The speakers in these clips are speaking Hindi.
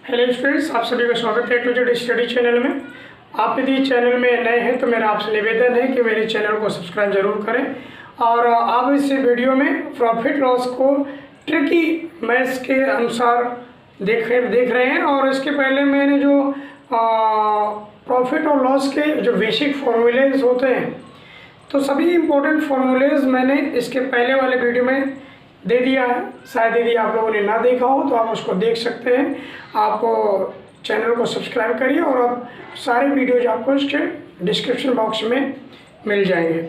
हेलो स्टूडेंट्स, आप सभी का स्वागत है टू जेड स्टडी चैनल में। आप यदि चैनल में नए हैं तो मेरा आपसे निवेदन है कि मेरे चैनल को सब्सक्राइब जरूर करें। और आप इस वीडियो में प्रॉफिट लॉस को ट्रिकी मैथ्स के अनुसार देख रहे हैं। और इसके पहले मैंने जो प्रॉफिट और लॉस के जो बेसिक फॉर्मूलेज होते हैं, तो सभी इम्पोर्टेंट फॉर्मूलेज मैंने इसके पहले वाले वीडियो में दे दिया है। शायद यदि आप लोगों ने ना देखा हो तो आप उसको देख सकते हैं। आप चैनल को सब्सक्राइब करिए और अब सारे वीडियोज आपको इसके डिस्क्रिप्शन बॉक्स में मिल जाएंगे।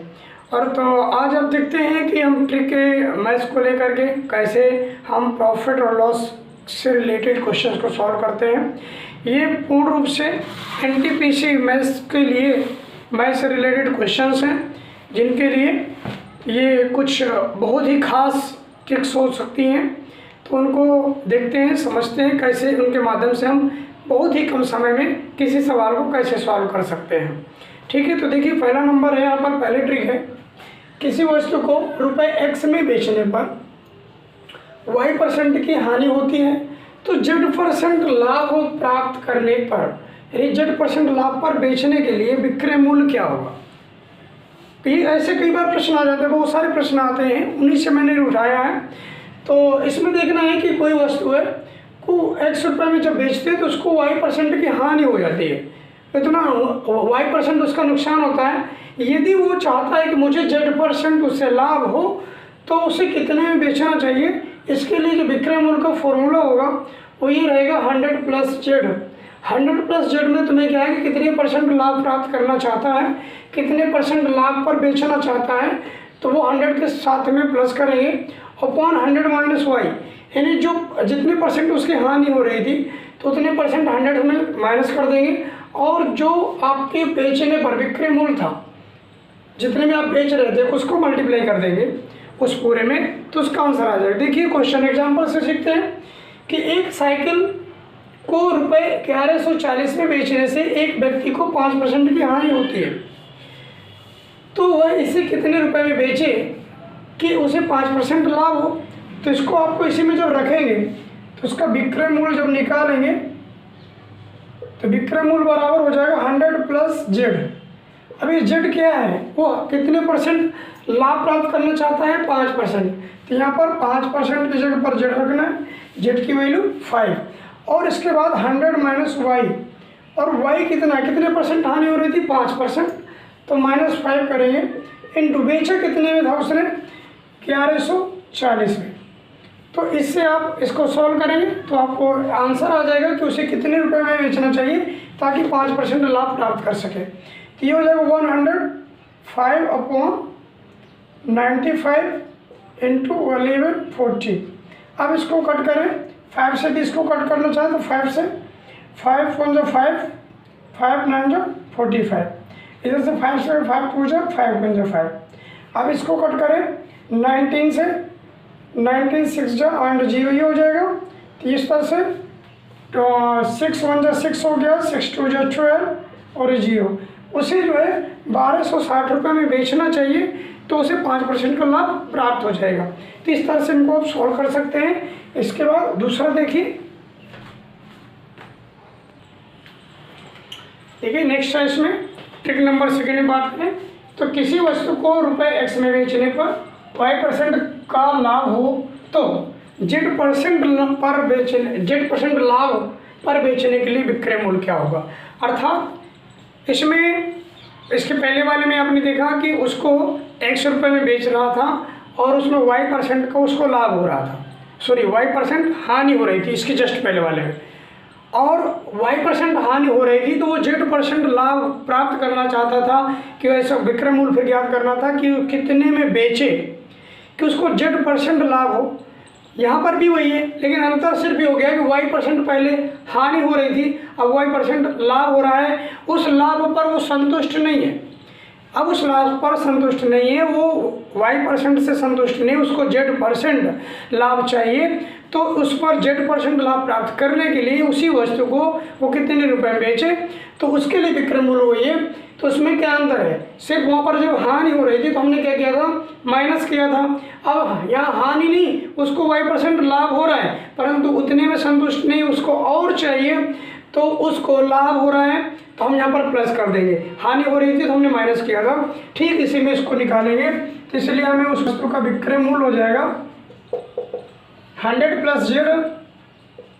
और तो आज आप देखते हैं कि हम ट्रिक के मैथ्स को लेकर के कैसे हम प्रॉफिट और लॉस से रिलेटेड क्वेश्चंस को सॉल्व करते हैं। ये पूर्ण रूप से एनटीपीसी मैथ्स के लिए मैथ्स से रिलेटेड क्वेश्चंस हैं, जिनके लिए ये कुछ बहुत ही खास ट्रिक्स हो सकती हैं। तो उनको देखते हैं, समझते हैं कैसे उनके माध्यम से हम बहुत ही कम समय में किसी सवाल को कैसे सॉल्व कर सकते हैं। ठीक है, तो देखिए पहला नंबर है यहाँ पर। पहले ट्रिक है, किसी वस्तु को ₹X में बेचने पर Y% की हानि होती है तो Z% लाभ प्राप्त करने पर, यानी Z% लाभ पर बेचने के लिए विक्रय मूल्य क्या होगा। ये ऐसे कई बार प्रश्न आ जाते हैं, बहुत सारे प्रश्न आते हैं, उन्हीं से मैंने उठाया है। तो इसमें देखना है कि कोई वस्तु है को X रुपये में जब बेचते हैं तो उसको Y% की हानि हो जाती है, इतना Y% उसका नुकसान होता है। यदि वो चाहता है कि मुझे Z% उससे लाभ हो तो उसे कितने में बेचना चाहिए, इसके लिए जो विक्रय मूल्य का फॉर्मूला होगा वो ये रहेगा 100 + Z। 100 + Z में तुम्हें क्या है कि कितने % लाभ प्राप्त करना चाहता है, कितने % लाभ पर बेचना चाहता है, तो वो 100 के साथ में प्लस करेंगे अपॉन 100 - Y, यानी जो जितने % उसकी हानि हो रही थी तो उतने % 100 में माइनस कर देंगे। और जो आपके बेचने पर विक्रय मूल्य था, जितने में आप बेच रहे थे, उसको मल्टीप्लाई कर देंगे उस पूरे में, तो उसका आंसर आ जाएगा। देखिए क्वेश्चन एग्जाम्पल से सीखते हैं कि एक साइकिल को ₹1140 में बेचने से एक व्यक्ति को 5% की हानि होती है, तो वह इसे कितने रुपए में बेचे कि उसे 5% लाभ हो। तो इसको आपको इसी में जब रखेंगे तो उसका विक्रय मूल्य जब निकालेंगे तो विक्रय मूल्य बराबर हो जाएगा 100 + Z। अभी Z क्या है, वो कितने % लाभ प्राप्त करना चाहता है, 5%। तो यहाँ पर 5% की जगह पर Z रखना है, Z की वैल्यू 5। और इसके बाद 100 - Y, और Y कितने % हानि हो रही थी, 5%, तो -5 करेंगे इनटू बेचा कितने में था उसने, 1140 में। तो इससे आप इसको सॉल्व करेंगे तो आपको आंसर आ जाएगा कि उसे कितने रुपए में बेचना चाहिए ताकि 5% लाभ प्राप्त कर सके। तो ये हो जाएगा 105 अपॉन 95 इंटू 1140। अब इसको कट करें, 5 से भी इसको कट करना चाहें तो 5 से, 5 × 5, 5 × 9 = 45। इधर से 5 से 5 × 2 = 5 × 5। अब इसको कट करें 19 से, 19 6 = 0 ही हो जाएगा। तो इस तरह से 6 × 1 = 6 हो गया, 6 × 2 = 12 और 0। उसे जो है 1260 रुपये में बेचना चाहिए तो उसे 5% का लाभ प्राप्त हो जाएगा। तो इस तरह से इनको आप सॉल्व कर सकते हैं। इसके बाद दूसरा देखिए नेक्स्ट है, इसमें ट्रिक नंबर 2 में बात करें तो किसी वस्तु को ₹X में बेचने पर Y% का लाभ हो तो Z% लाभ पर बेचने के लिए विक्रय मूल्य क्या होगा। अर्थात इसमें इसके पहले वाले में आपने देखा कि उसको X रुपये में बेच रहा था और उसमें Y% का उसको लाभ हो रहा था, सॉरी Y% हानि हो रही थी इसके जस्ट पहले वाले में, और Y% हानि हो रही थी तो वो Z% लाभ प्राप्त करना चाहता था कि ऐसा विक्रय मूल्य फिर ज्ञात करना था कि कितने में बेचे कि उसको Z% लाभ हो। यहाँ पर भी वही है, लेकिन अंतर सिर्फ ये हो गया कि Y% पहले हानि हो रही थी, अब Y% लाभ हो रहा है। उस लाभ पर वो संतुष्ट नहीं है, अब उस लाभ पर संतुष्ट नहीं है, वो y% से संतुष्ट नहीं, उसको z% लाभ चाहिए। तो उस पर z% लाभ प्राप्त करने के लिए उसी वस्तु को वो कितने रुपए में बेचे, तो उसके लिए विक्रय मूल्य वही है। तो उसमें क्या अंतर है, सिर्फ वहाँ पर जब हानि हो रही थी तो हमने क्या किया था, माइनस किया था। अब यहाँ हानि नहीं, उसको y% लाभ हो रहा है, परंतु उतने में संतुष्ट नहीं, उसको और चाहिए, तो उसको लाभ हो रहा है तो हम यहाँ पर प्लस कर देंगे। हानि हो रही थी तो हमने माइनस किया था, ठीक इसी में इसको निकालेंगे। तो इसलिए हमें उस वस्तु का विक्रय मूल्य हो जाएगा 100 प्लस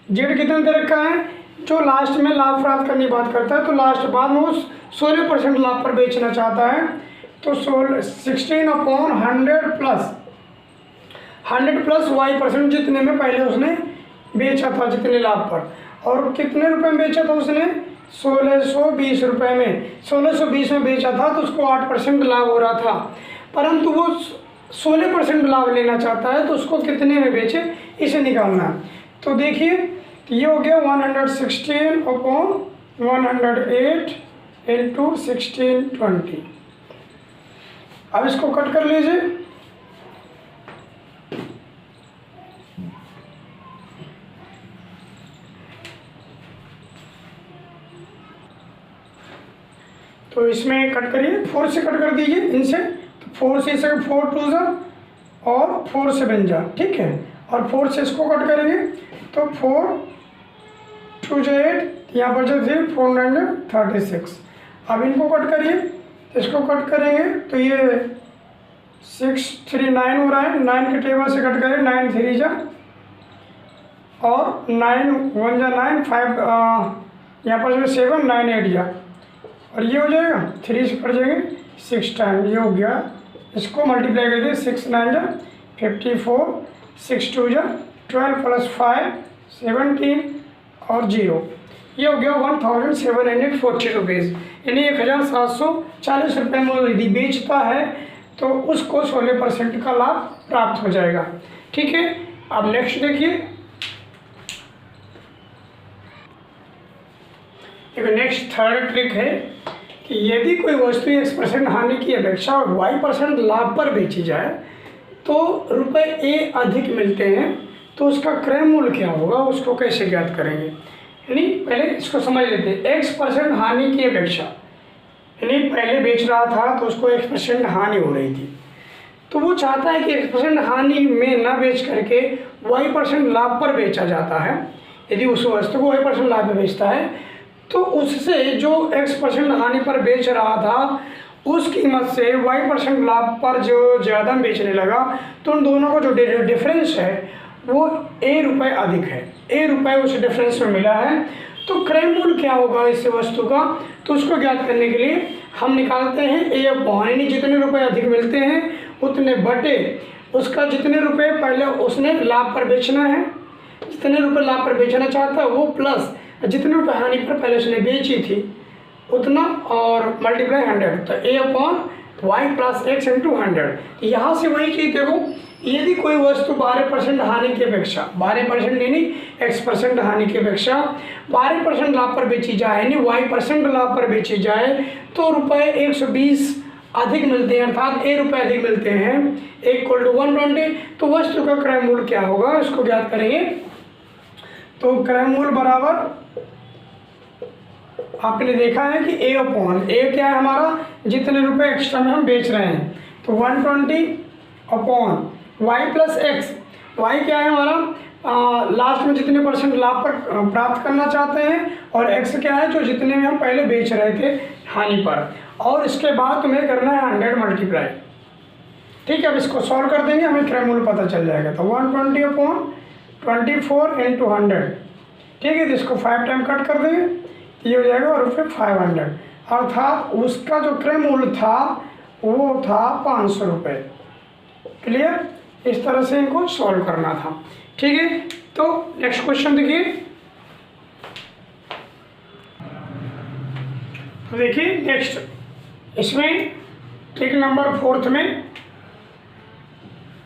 जेड कितने दे रखा है, जो लास्ट में लाभ प्राप्त करने की बात करता है, तो लास्ट बाद में उस 16% लाभ पर बेचना चाहता है। तो 16/100 प्लस y% जितने में पहले उसने बेचा था, जितने लाभ पर, और कितने रुपए में बेचा था उसने, 1620 रुपये में। 1620 में बेचा था तो उसको 8% लाभ हो रहा था, परंतु वो 16% लाभ लेना चाहता है, तो उसको कितने में बेचे, इसे निकालना। तो देखिए ये हो गया 116/108 इंटू 1620। अब इसको कट कर लीजिए। तो इसमें कट करिए, 4 से कट कर दीजिए इनसे, तो 4 से इसे 4 2 जा और 4 से बन जा, ठीक है। और 4 से इसको कट करेंगे तो 4 2 जा 8, यहाँ पर जो थे 4 9 36। अब इनको कट करिए, इसको कट करेंगे तो ये 6 3 9 हो रहा है, 9 के टेबल से कट करें, 9 3 जा और 9 1 जा 9 5 यहाँ पर जो 7 9 8 जा, और ये हो जाएगा 3 से कट जाएंगे 6 टाइम, ये हो गया। इसको मल्टीप्लाई कर दिए, 6 9 जा 54, 6 2 जा 12 प्लस 5 17 और 0, ये हो गया 1740 रुपीज़, यानी 1740 रुपये में यदि बेचता है तो उसको 16% का लाभ प्राप्त हो जाएगा, ठीक है। अब नेक्स्ट देखिए, एक नेक्स्ट थर्ड ट्रिक है कि यदि कोई वस्तु x% हानि की अपेक्षा और y% लाभ पर बेची जाए तो रुपए a अधिक मिलते हैं, तो उसका क्रय मूल्य क्या होगा, उसको कैसे ज्ञात करेंगे। यानी पहले इसको समझ लेते हैं, x% हानि की अपेक्षा, यानी पहले बेच रहा था तो उसको x% हानि हो रही थी, तो वो चाहता है कि x% हानि में न बेच करके y% लाभ पर बेचा जाता है। यदि उस वस्तु को y% लाभ में बेचता है तो उससे जो x% हानि पर बेच रहा था उस कीमत से y% लाभ पर जो ज़्यादा बेचने लगा, तो उन दोनों का जो डिफरेंस है वो a रुपये अधिक है, a रुपये उस डिफरेंस में मिला है। तो क्रय मूल्य क्या होगा इस वस्तु का, तो उसको ज्ञात करने के लिए हम निकालते हैं a अपॉन, यानी जितने रुपए अधिक मिलते हैं उतने बटे उसका जितने रुपए पहले उसने लाभ पर बेचना है, जितने रुपए लाभ पर बेचना चाहता है वो, प्लस जितने रुपए हानि पर पहले उसने बेची थी उतना, और मल्टीप्लाई 100, तो a upon Y plus X into 100। यहाँ से वही चीज़ देखो, यदि कोई वस्तु 12% हानि की अपेक्षा, 12% यानी x% हानि की अपेक्षा 12% लाभ पर बेची जाए, यानी y% लाभ पर बेची जाए, तो रुपये 120 अधिक मिलते हैं, अर्थात a रुपये अधिक मिलते हैं, इक्वल टू 120। तो वस्तु का क्रय मूल्य क्या होगा, इसको ज्ञात करेंगे। तो क्रय मूल्य बराबर आपने देखा है कि a अपॉन a क्या है हमारा, जितने रुपए एक्स्ट्रा में हम बेच रहे हैं, तो 120 upon y plus x, y क्या है हमारा, लास्ट में जितने % लाभ पर प्राप्त करना चाहते हैं, और x क्या है जो जितने में हम पहले बेच रहे थे हानि पर, और इसके बाद तुम्हें करना है 100 मल्टीप्लाई, ठीक है। अब इसको सॉल्व कर देंगे, हमें क्रय मूल्य पता चल जाएगा। तो 120 अपॉन 24 इंटू 100, ठीक है। तो इसको 5 टाइम कट कर देंगे, ये हो जाएगा और रुपये 500, अर्थात उसका जो क्रय मूल्य था वो था 500 रुपये। क्लियर, इस तरह से इनको सॉल्व करना था, ठीक है। तो नेक्स्ट क्वेश्चन देखिए, तो देखिए नेक्स्ट, इसमें ट्रिक नंबर 4 में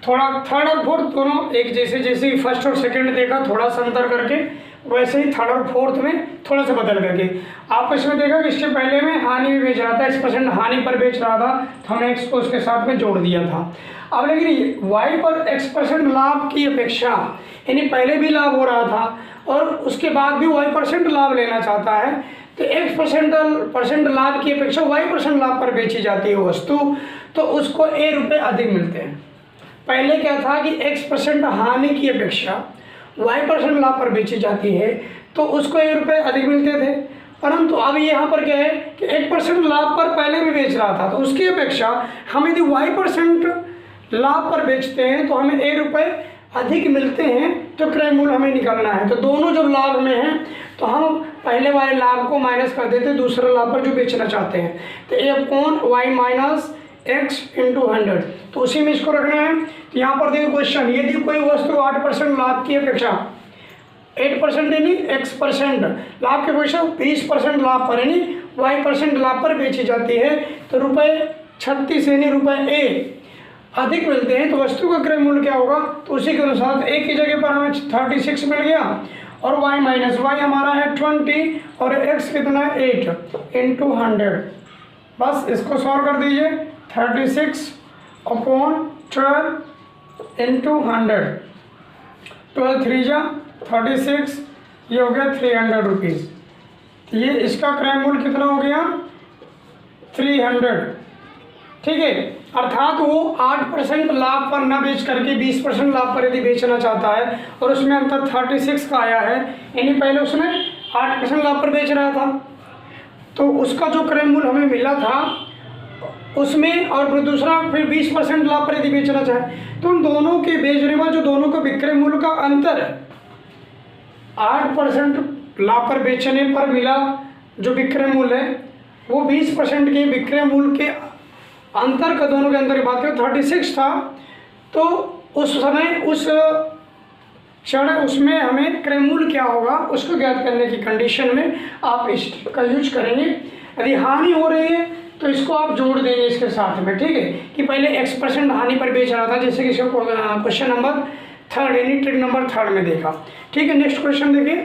थोड़ा थर्ड और फोर्थ दोनों एक जैसे, जैसे फर्स्ट और सेकंड देखा थोड़ा सा अंतर करके वैसे ही थर्ड और फोर्थ में थोड़ा सा बदल करके आपस में देखा कि इससे पहले में हानि में बेच रहा था, x% हानि पर बेच रहा था, तो हमने x को उसके साथ में जोड़ दिया था। अब लेकिन y पर x% लाभ की अपेक्षा, यानी पहले भी लाभ हो रहा था और उसके बाद भी y% लाभ लेना चाहता है, तो x% लाभ की अपेक्षा y% लाभ पर बेची जाती है वस्तु, तो उसको a रुपये अधिक मिलते हैं। पहले क्या था कि x% हानि की अपेक्षा y% लाभ पर बेची जाती है, तो उसको a रुपये अधिक मिलते थे। परंतु अब यहाँ पर क्या है कि 1% लाभ पर पहले भी बेच रहा था, तो उसकी अपेक्षा हम यदि y% लाभ पर बेचते हैं तो हमें a रुपये अधिक मिलते हैं, तो क्रय मूल्य हमें निकालना है। तो दोनों जब लाभ में हैं तो हम पहले वाले लाभ को माइनस कर देते हैं दूसरे लाभ पर जो बेचना चाहते हैं, तो a/y माइनस x इंटू 100, तो उसी में इसको रखना है। तो यहाँ पर देखो क्वेश्चन, यदि कोई वस्तु 8% लाभ की अपेक्षा 8% यानी x% लाभ की अपेक्षा 20% लाभ पर यानी y% लाभ पर बेची जाती है, तो ₹36 यानी रुपये a अधिक मिलते हैं, तो वस्तु का क्रय मूल्य क्या होगा, तो उसी के अनुसार a की जगह पर हमें 36 मिल गया और y माइनस y हमारा है 20 और x कितना है 8 इंटू 100। बस इसको सॉल्व कर दीजिए, 36/12 इंटू 100, 12 3 जा 36, ये हो गया 300 रुपीज़। तो ये इसका क्रय मूल्य कितना हो गया 300, ठीक है। अर्थात वो 8% लाभ पर न बेच करके 20% लाभ पर यदि बेचना चाहता है और उसमें अंतर 36 का आया है, यानी पहले उसने 8% लाभ पर बेच रहा था, तो उसका जो क्रय मूल्य हमें मिला था उसमें, और दूसरा फिर 20% लाभ पर यदि बेचना चाहे, तो उन दोनों के बेचने में जो दोनों का विक्रय मूल्य का अंतर है, 8% लाभ पर बेचने पर मिला जो विक्रय मूल्य है वो 20% के विक्रय मूल्य के अंतर का, दोनों के अंतर की बात करें 36 था, तो उस समय उस क्षण उसमें हमें क्रय मूल्य क्या होगा उसको ज्ञात करने की कंडीशन में आप इस का यूज करेंगे। यदि हानि हो रही है तो इसको आप जोड़ देंगे इसके साथ में, ठीक है, कि पहले x% हानि पर बेच रहा था, जैसे कि इसको क्वेश्चन नंबर 3 यानी ट्रिक नंबर 3 में देखा, ठीक है। नेक्स्ट क्वेश्चन देखिए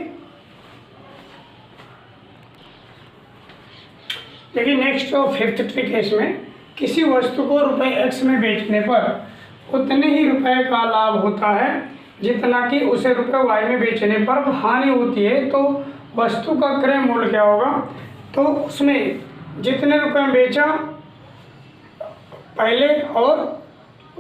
नेक्स्ट जो 5th ट्रिक है, इसमें किसी वस्तु को ₹x में बेचने पर उतने ही रुपए का लाभ होता है जितना कि उसे ₹y में बेचने पर हानि होती है, तो वस्तु का क्रय मूल्य क्या होगा, तो उसमें जितने रुपए में बेचा पहले और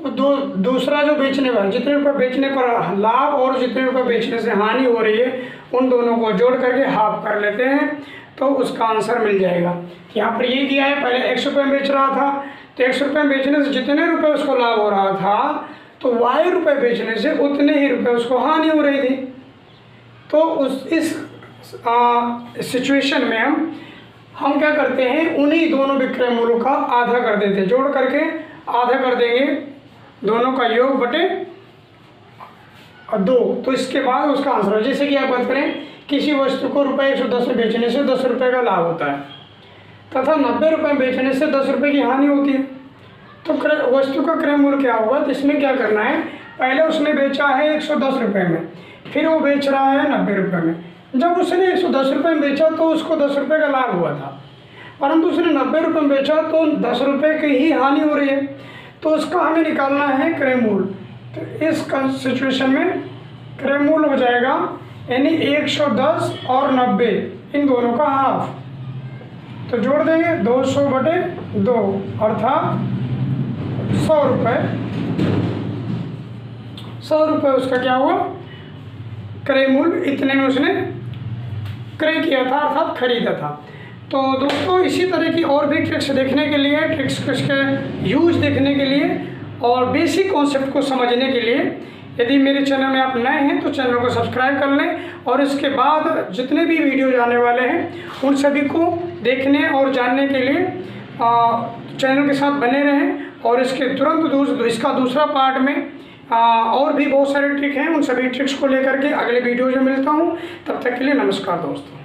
दूसरा जो बेचने पर, जितने रुपए बेचने पर लाभ और जितने रुपए बेचने से हानि हो रही है उन दोनों को जोड़ करके हाफ कर लेते हैं, तो उसका आंसर मिल जाएगा। यहाँ पर ये दिया है पहले x रुपये में बेच रहा था, तो x रुपये में बेचने से जितने रुपए उसको लाभ हो रहा था, तो y रुपये बेचने से उतने ही रुपए उसको हानि हो रही थी। तो इस सिचुएशन में हम क्या करते हैं, उन्हीं दोनों विक्रय मूल्यों का आधा कर देते हैं, जोड़ करके आधा कर देंगे, दोनों का योग बटे 2, तो इसके बाद उसका आंसर, जैसे कि आप बात करें किसी वस्तु को ₹110 में बेचने से 10 रुपये का लाभ होता है तथा 90 रुपये में बेचने से 10 रुपये की हानि होती है, तो वस्तु का क्रय मूल्य क्या होगा, तो इसमें क्या करना है, पहले उसने बेचा है 110 रुपये में, फिर वो बेच रहा है 90 रुपये में। जब उसने 110 रुपये में बेचा तो उसको 10 रुपये का लाभ हुआ था, परंतु उसने 90 रुपये में बेचा तो 10 रुपये की ही हानि हो रही है, तो उसका हमें निकालना है क्रय मूल्य। तो इस सिचुएशन में क्रय मूल्य हो जाएगा यानी 110 और 90 इन दोनों का हाफ, तो जोड़ देंगे 200/2 अर्थात 100 रुपये। 100 रुपये उसका क्या हुआ क्रय मूल्य, इतने में उसने क्रय किया था अर्थात खरीदा था। तो दोस्तों इसी तरह की और भी ट्रिक्स देखने के लिए, ट्रिक्स के यूज देखने के लिए और बेसिक कॉन्सेप्ट को समझने के लिए यदि मेरे चैनल में आप नए हैं तो चैनल को सब्सक्राइब कर लें, और इसके बाद जितने भी वीडियो आने वाले हैं उन सभी को देखने और जानने के लिए चैनल के साथ बने रहें। और इसके तुरंत इसका दूसरा पार्ट में और भी बहुत सारे ट्रिक हैं, उन सभी ट्रिक्स को लेकर के अगले वीडियो में मिलता हूँ। तब तक के लिए नमस्कार दोस्तों।